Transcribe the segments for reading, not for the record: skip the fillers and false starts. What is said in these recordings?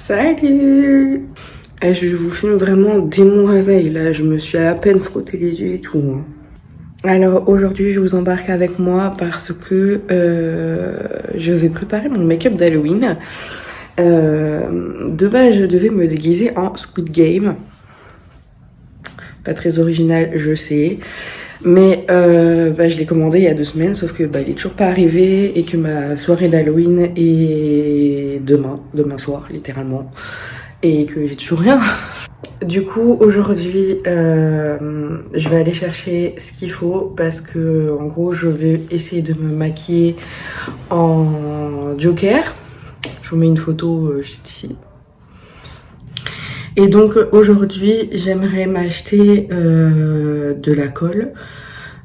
Salut! Je vous filme vraiment dès mon réveil, là, je me suis à peine frotté les yeux et tout. Hein. Alors aujourd'hui, je vous embarque avec moi parce que je vais préparer mon make-up d'Halloween. De base, je devais me déguiser en Squid Game. Pas très original, je sais. Mais je l'ai commandé il y a 2 semaines, sauf que il est toujours pas arrivé et que ma soirée d'Halloween est demain soir, littéralement. Et que j'ai toujours rien. Du coup, aujourd'hui, je vais aller chercher ce qu'il faut parce que, en gros, je vais essayer de me maquiller en Joker. Je vous mets une photo juste ici. Et donc, aujourd'hui, j'aimerais m'acheter de la colle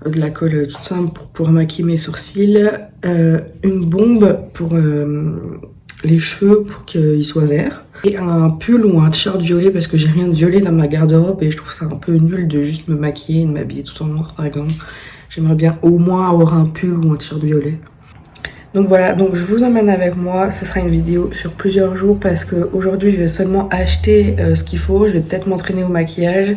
toute simple pour pouvoir maquiller mes sourcils, une bombe pour les cheveux pour qu'ils soient verts, et un pull ou un t-shirt violet parce que j'ai rien de violet dans ma garde-robe et je trouve ça un peu nul de juste me maquiller et de m'habiller tout en noir par exemple. J'aimerais bien au moins avoir un pull ou un t-shirt violet. Donc voilà, donc je vous emmène avec moi, ce sera une vidéo sur plusieurs jours parce que aujourd'hui je vais seulement acheter ce qu'il faut, je vais peut-être m'entraîner au maquillage.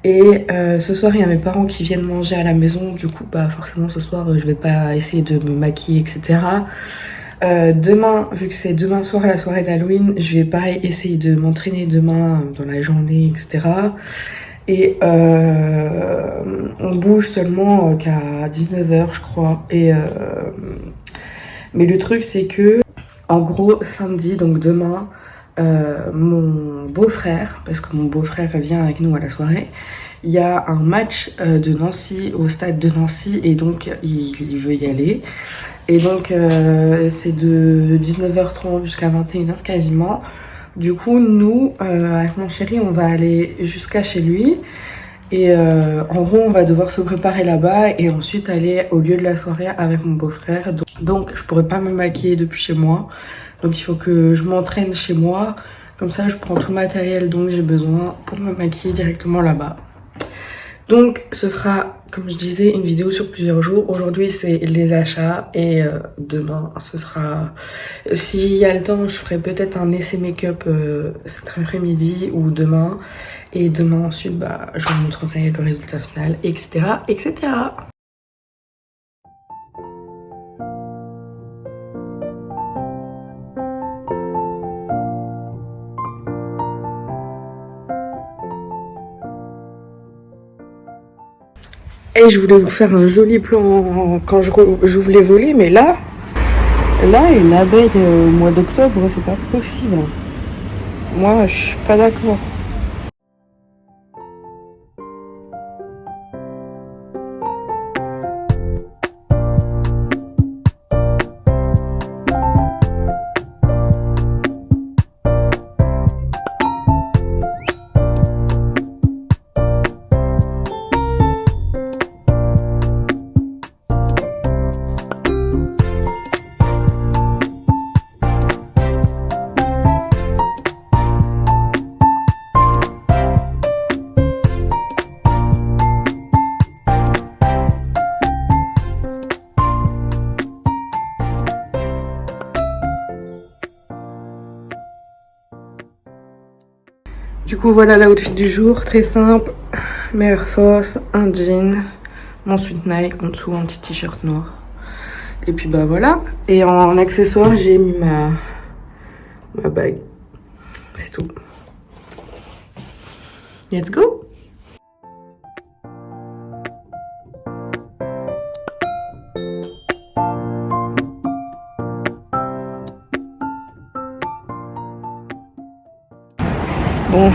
Et ce soir, il y a mes parents qui viennent manger à la maison. Du coup, forcément, ce soir, je vais pas essayer de me maquiller, etc. Demain, vu que c'est demain soir la soirée d'Halloween, je vais pareil essayer de m'entraîner demain dans la journée, etc. Et on bouge seulement qu'à 19h, je crois. Mais le truc, c'est que, en gros, samedi, donc demain, mon beau-frère, parce que mon beau-frère vient avec nous à la soirée, il y a un match de Nancy au stade de Nancy et donc il veut y aller. Et donc c'est de 19h30 jusqu'à 21h quasiment. Du coup, nous, avec mon chéri, on va aller jusqu'à chez lui. Et en gros, on va devoir se préparer là-bas et ensuite aller au lieu de la soirée avec mon beau-frère. Donc je pourrais pas me maquiller depuis chez moi. Donc il faut que je m'entraîne chez moi. Comme ça, je prends tout le matériel dont j'ai besoin pour me maquiller directement là-bas. Donc ce sera, comme je disais, une vidéo sur plusieurs jours. Aujourd'hui, c'est les achats et demain, ce sera... S'il y a le temps, je ferai peut-être un essai make-up cet après-midi ou demain. Et demain, ensuite, je vous montrerai le résultat final, etc., etc. Et je voulais vous faire un joli plan quand j'ouvre les volets, mais là, une abeille au mois d'octobre, c'est pas possible. Moi, je suis pas d'accord. Du coup, voilà l'outfit du jour, très simple. Mes Air Force, un jean, mon sweat Nike, en dessous un petit t-shirt noir. Et puis voilà. Et en accessoire, j'ai mis ma bague. C'est tout. Let's go! Bon,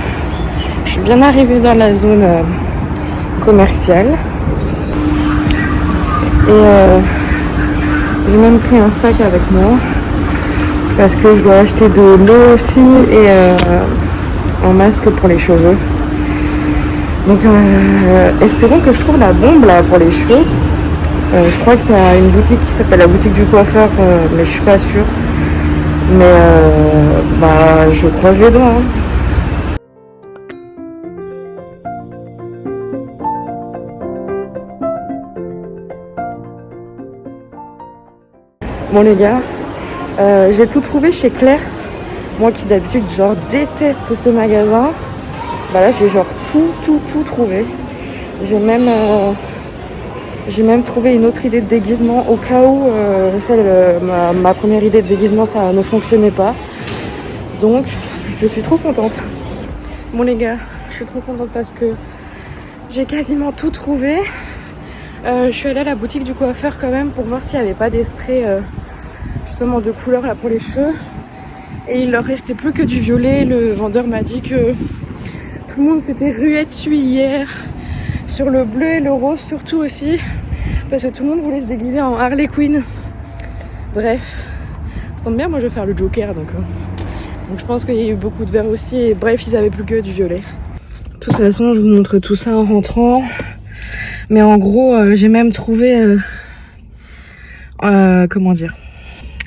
je suis bien arrivée dans la zone commerciale et j'ai même pris un sac avec moi parce que je dois acheter de l'eau aussi et un masque pour les cheveux. Donc espérons que je trouve la bombe là pour les cheveux. Je crois qu'il y a une boutique qui s'appelle la boutique du coiffeur, mais je suis pas sûre. Mais je croise les doigts. Hein. Bon les gars, j'ai tout trouvé chez Claire's. Moi qui d'habitude genre déteste ce magasin, bah là j'ai genre tout trouvé. J'ai même trouvé une autre idée de déguisement au cas où ma première idée de déguisement ça ne fonctionnait pas. Donc je suis trop contente. Bon les gars, je suis trop contente parce que j'ai quasiment tout trouvé. Je suis allée à la boutique du coiffeur quand même pour voir s'il n'y avait pas des sprays justement de couleur là pour les cheveux. Et il leur restait plus que du violet. Le vendeur m'a dit que tout le monde s'était rué dessus hier. Sur le bleu et le rose surtout aussi. Parce que tout le monde voulait se déguiser en Harley Quinn. Bref, ça tombe bien, moi je vais faire le Joker donc je pense qu'il y a eu beaucoup de verts aussi. Et bref, ils avaient plus que du violet. De toute façon, je vous montre tout ça en rentrant. Mais en gros, j'ai même trouvé... comment dire ?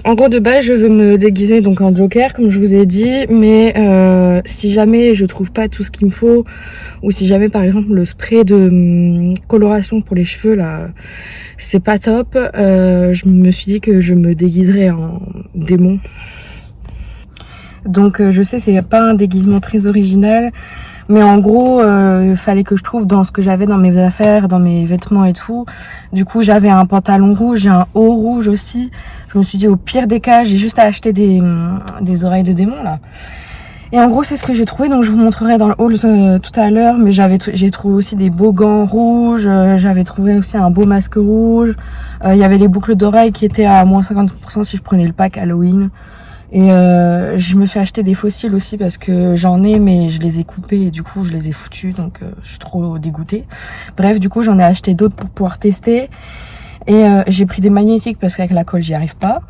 En gros, de base, je veux me déguiser donc en Joker, comme je vous ai dit. Mais si jamais je trouve pas tout ce qu'il me faut, ou si jamais, par exemple, le spray de coloration pour les cheveux, là, c'est pas top, je me suis dit que je me déguiserais en démon. Donc, je sais, c'est pas un déguisement très original. Mais en gros, fallait que je trouve dans ce que j'avais dans mes affaires, dans mes vêtements et tout. Du coup, j'avais un pantalon rouge, j'ai un haut rouge aussi. Je me suis dit, au pire des cas, j'ai juste à acheter des oreilles de démon, là. Et en gros, c'est ce que j'ai trouvé. Donc, je vous montrerai dans le haul tout à l'heure. Mais j'ai trouvé aussi des beaux gants rouges. J'avais trouvé aussi un beau masque rouge. Il y avait les boucles d'oreilles qui étaient à moins 50% si je prenais le pack Halloween. Et je me suis acheté des fossiles aussi parce que j'en ai mais je les ai coupés et du coup je les ai foutus donc je suis trop dégoûtée. Bref, du coup j'en ai acheté d'autres pour pouvoir tester et j'ai pris des magnétiques parce qu'avec la colle j'y arrive pas.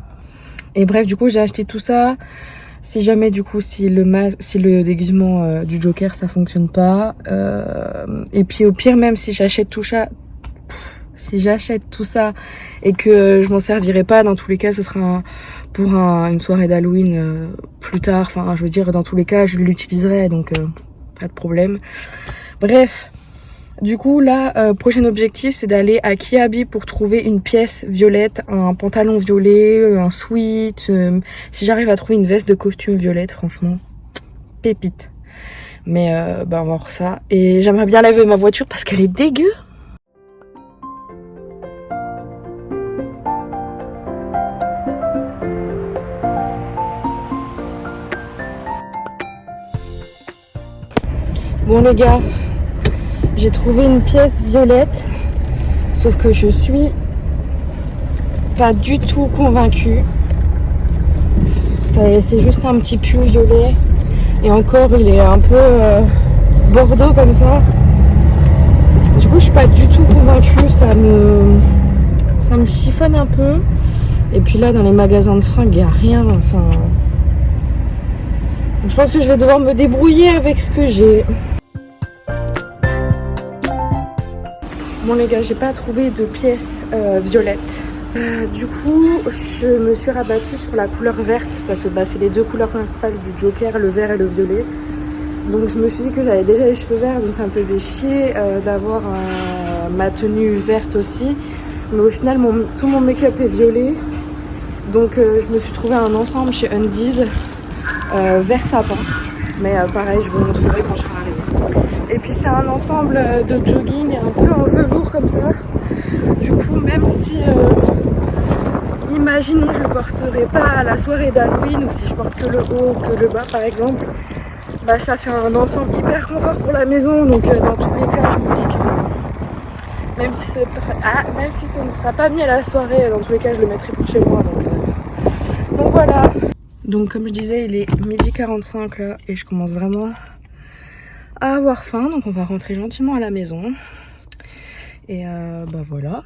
Et bref, du coup j'ai acheté tout ça. Si jamais du coup si le déguisement du Joker ça fonctionne pas et puis au pire même si j'achète tout ça et que je m'en servirai pas, dans tous les cas ce sera pour une soirée d'Halloween plus tard, enfin je veux dire dans tous les cas je l'utiliserai donc pas de problème. Bref, du coup là prochain objectif c'est d'aller à Kiabi pour trouver une pièce violette, un pantalon violet, un sweat, si j'arrive à trouver une veste de costume violette, franchement pépite. Mais on va voir ça. Et j'aimerais bien laver ma voiture parce qu'elle est dégueu. Bon les gars, j'ai trouvé une pièce violette, sauf que je suis pas du tout convaincue. C'est juste un petit pull violet et encore il est un peu bordeaux comme ça. Du coup je suis pas du tout convaincue, ça me chiffonne un peu. Et puis là dans les magasins de fringues il n'y a rien, enfin... Donc, je pense que je vais devoir me débrouiller avec ce que j'ai. Bon les gars, j'ai pas trouvé de pièces violettes. Du coup, je me suis rabattue sur la couleur verte parce que c'est les deux couleurs principales du Joker, le vert et le violet. Donc je me suis dit que j'avais déjà les cheveux verts, donc ça me faisait chier d'avoir ma tenue verte aussi. Mais au final, tout mon make-up est violet. Donc je me suis trouvé un ensemble chez Undies vert sapin. Mais pareil, je vous le montrerai quand je serai arrivée. Et puis c'est un ensemble de jogging un peu en velours comme ça. Du coup, même si, imaginons, je le porterai pas à la soirée d'Halloween ou si je porte que le haut, que le bas par exemple, bah ça fait un ensemble hyper confort pour la maison. Donc dans tous les cas, je me dis que même si ce ne sera pas mis à la soirée, dans tous les cas, je le mettrai pour chez moi. Donc voilà. Donc comme je disais, il est 12h45 là et je commence vraiment à avoir faim, donc on va rentrer gentiment à la maison. Et voilà.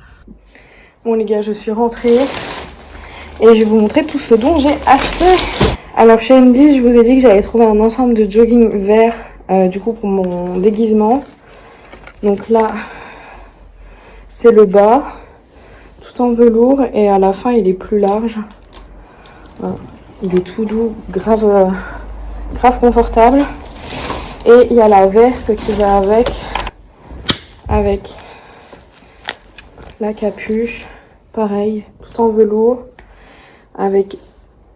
Bon les gars, je suis rentrée et je vais vous montrer tout ce dont j'ai acheté. Alors chez Andy, je vous ai dit que j'avais trouvé un ensemble de jogging vert du coup pour mon déguisement. Donc là, c'est le bas, tout en velours et à la fin il est plus large. Voilà. Il est tout doux, grave confortable. Et il y a la veste qui va avec la capuche, pareil, tout en velours, avec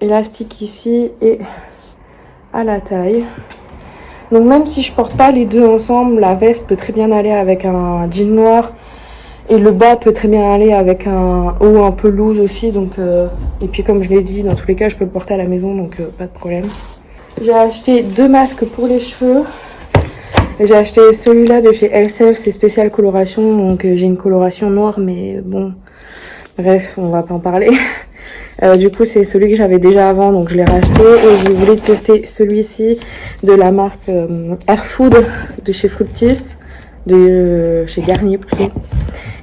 élastique ici et à la taille. Donc même si je porte pas les deux ensemble, la veste peut très bien aller avec un jean noir et le bas peut très bien aller avec un haut un peu loose aussi. Donc et puis comme je l'ai dit, dans tous les cas je peux le porter à la maison, donc pas de problème. J'ai acheté 2 masques pour les cheveux. J'ai acheté celui-là de chez Elseve, c'est spécial coloration, donc j'ai une coloration noire, mais bon, bref, on va pas en parler. Du coup, c'est celui que j'avais déjà avant, donc je l'ai racheté. Et je voulais tester celui-ci de la marque Air Food de chez Fructis, de chez Garnier plutôt.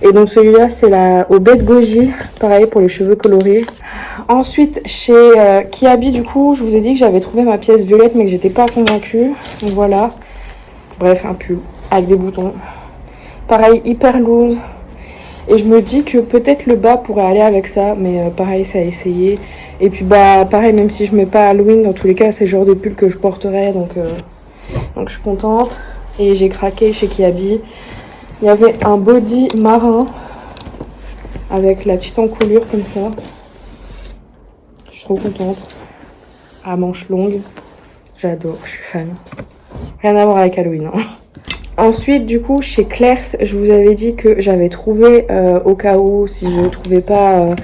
Et donc celui-là, c'est au baie de goji, pareil pour les cheveux colorés. Ensuite, chez Kiabi, du coup, je vous ai dit que j'avais trouvé ma pièce violette, mais que j'étais pas convaincue. Donc voilà. Bref, un pull avec des boutons. Pareil, hyper loose. Et je me dis que peut-être le bas pourrait aller avec ça, mais pareil, c'est à essayer. Et puis bah pareil, même si je mets pas Halloween, dans tous les cas, c'est le genre de pull que je porterai, donc je suis contente. Et j'ai craqué chez Kiabi. Il y avait un body marin avec la petite encoulure comme ça. Je suis trop contente. À manches longues. J'adore, je suis fan. Rien à voir avec Halloween, hein. Ensuite, du coup, chez Claire's, je vous avais dit que j'avais trouvé, au cas où, si je ne trouvais pas,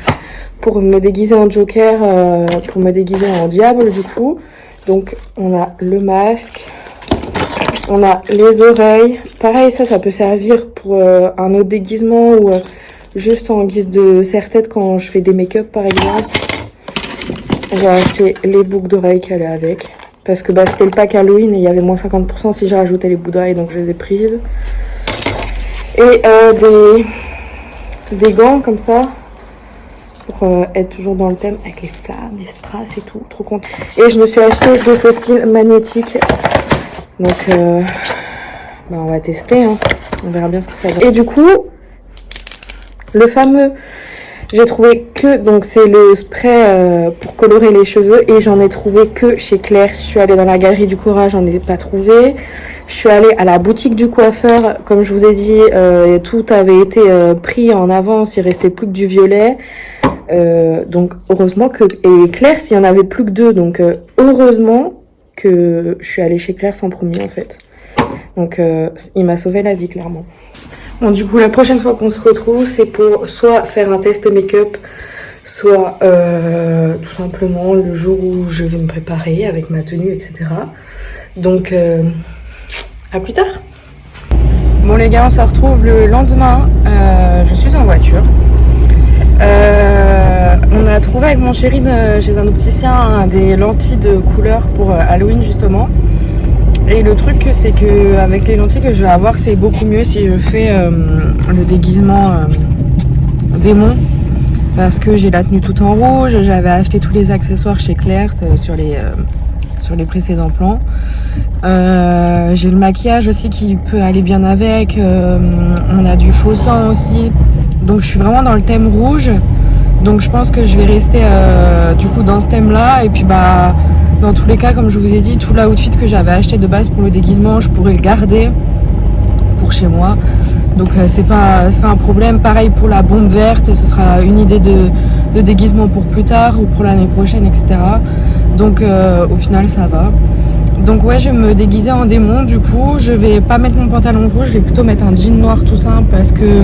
pour me déguiser en Joker, pour me déguiser en diable, du coup. Donc, on a le masque, on a les oreilles. Pareil, ça peut servir pour un autre déguisement ou juste en guise de serre-tête quand je fais des make-up, par exemple. J'ai acheté les boucles d'oreilles qu'elle est avec. Parce que bah, c'était le pack Halloween et il y avait moins 50% si j'ai rajouté les boucles d'oreilles, donc je les ai prises. Et des gants comme ça, pour être toujours dans le thème avec les flammes, les strass et tout, trop contente. Et je me suis acheté 2 fossiles magnétiques. Donc bah, on va tester, hein. On verra bien ce que ça donne. Et du coup, le fameux... J'ai trouvé que, donc c'est le spray pour colorer les cheveux et j'en ai trouvé que chez Claire's. Je suis allée dans la galerie du Cora, j'en ai pas trouvé. Je suis allée à la boutique du coiffeur, comme je vous ai dit, tout avait été pris en avance, il restait plus que du violet. Donc heureusement que, et Claire's, il y en avait plus que 2, donc heureusement que je suis allée chez Claire's en premier en fait. Donc il m'a sauvé la vie clairement. Bon, du coup, la prochaine fois qu'on se retrouve, c'est pour soit faire un test make-up, soit tout simplement le jour où je vais me préparer avec ma tenue, etc. Donc, à plus tard. Bon les gars, on se retrouve le lendemain. Je suis en voiture. On a trouvé avec mon chéri chez un opticien des lentilles de couleur pour Halloween justement. Et le truc, c'est que avec les lentilles que je vais avoir, c'est beaucoup mieux si je fais le déguisement démon, parce que j'ai la tenue toute en rouge. J'avais acheté tous les accessoires chez Claire's sur les précédents plans. J'ai le maquillage aussi qui peut aller bien avec. On a du faux sang aussi. Donc je suis vraiment dans le thème rouge. Donc je pense que je vais rester du coup dans ce thème là. Et puis bah dans tous les cas, comme je vous ai dit, tout l'outfit que j'avais acheté de base pour le déguisement, je pourrais le garder pour chez moi. Donc c'est pas un problème. Pareil pour la bombe verte, ce sera une idée de déguisement pour plus tard ou pour l'année prochaine, etc. Donc au final ça va. Donc ouais, je vais me déguiser en démon. Du coup, je vais pas mettre mon pantalon rouge, je vais plutôt mettre un jean noir tout simple, parce que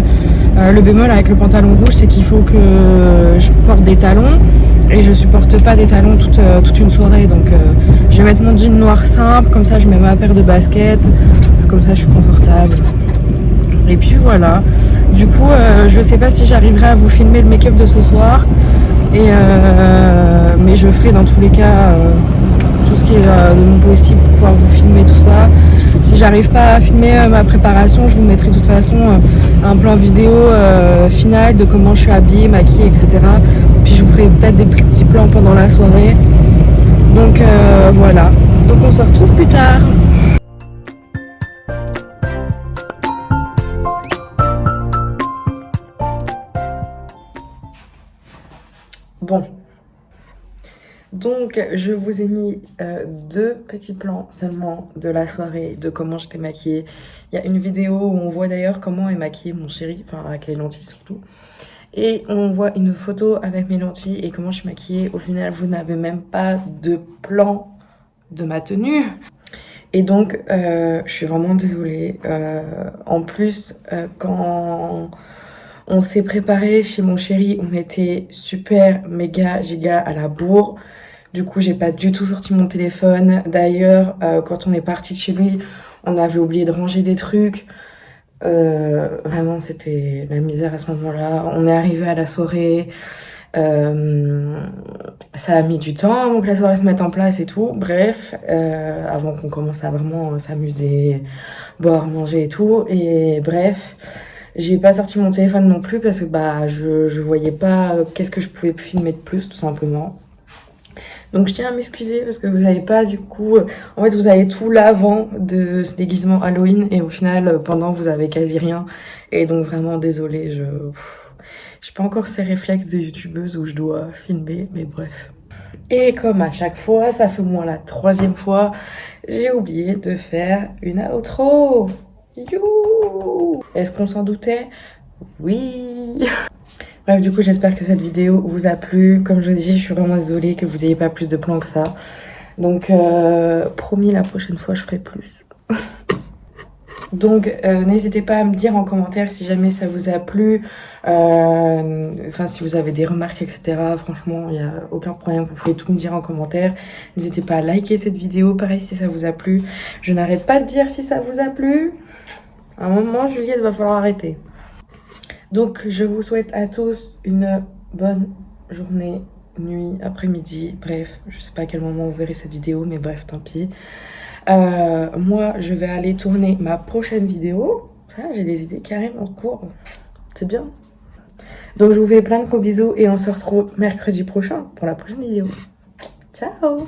le bémol avec le pantalon rouge, c'est qu'il faut que je porte des talons et je supporte pas des talons toute une soirée. Donc je vais mettre mon jean noir simple, comme ça je mets ma paire de baskets, comme ça je suis confortable. Et puis voilà. Du coup, je sais pas si j'arriverai à vous filmer le make-up de ce soir, mais je ferai dans tous les cas tout ce qui est de mon possible pour pouvoir vous filmer tout ça. Si j'arrive pas à filmer ma préparation, je vous mettrai de toute façon un plan vidéo final de comment je suis habillée, maquillée, etc. Puis je vous ferai peut-être des petits plans pendant la soirée. Donc voilà. Donc on se retrouve plus tard. Bon. Donc je vous ai mis 2 petits plans seulement de la soirée, de comment j'étais maquillée. Il y a une vidéo où on voit d'ailleurs comment est maquillé mon chéri, enfin avec les lentilles surtout. Et on voit une photo avec mes lentilles et comment je suis maquillée. Au final, vous n'avez même pas de plan de ma tenue. Et donc, je suis vraiment désolée. En plus, quand on s'est préparé chez mon chéri, on était super, méga, giga à la bourre. Du coup, j'ai pas du tout sorti mon téléphone. D'ailleurs, quand on est parti de chez lui, on avait oublié de ranger des trucs. Vraiment, c'était la misère à ce moment-là. On est arrivé à la soirée. Ça a mis du temps avant que la soirée se mette en place et tout. Bref, avant qu'on commence à vraiment s'amuser, boire, manger et tout. Et bref, j'ai pas sorti mon téléphone non plus parce que bah je voyais pas qu'est-ce que je pouvais filmer de plus, tout simplement. Donc je tiens à m'excuser parce que vous avez pas du coup... En fait, vous avez tout l'avant de ce déguisement Halloween et au final, pendant, vous avez quasi rien. Et donc vraiment, désolée, j'ai pas encore ces réflexes de youtubeuse où je dois filmer, mais bref. Et comme à chaque fois, ça fait au moins la 3e fois, j'ai oublié de faire une outro. You! Est-ce qu'on s'en doutait? Oui! Bref, du coup, j'espère que cette vidéo vous a plu. Comme je l'ai dit, je suis vraiment désolée que vous n'ayez pas plus de plans que ça. Donc, promis, la prochaine fois, je ferai plus. Donc, n'hésitez pas à me dire en commentaire si jamais ça vous a plu. Enfin, si vous avez des remarques, etc. Franchement, il n'y a aucun problème. Vous pouvez tout me dire en commentaire. N'hésitez pas à liker cette vidéo. Pareil, si ça vous a plu. Je n'arrête pas de dire si ça vous a plu. À un moment, Juliette, va falloir arrêter. Donc, je vous souhaite à tous une bonne journée, nuit, après-midi. Bref, je sais pas à quel moment vous verrez cette vidéo, mais bref, tant pis. Moi, je vais aller tourner ma prochaine vidéo. Ça, j'ai des idées qui arrivent en cours. C'est bien. Donc, je vous fais plein de gros bisous et on se retrouve mercredi prochain pour la prochaine vidéo. Ciao!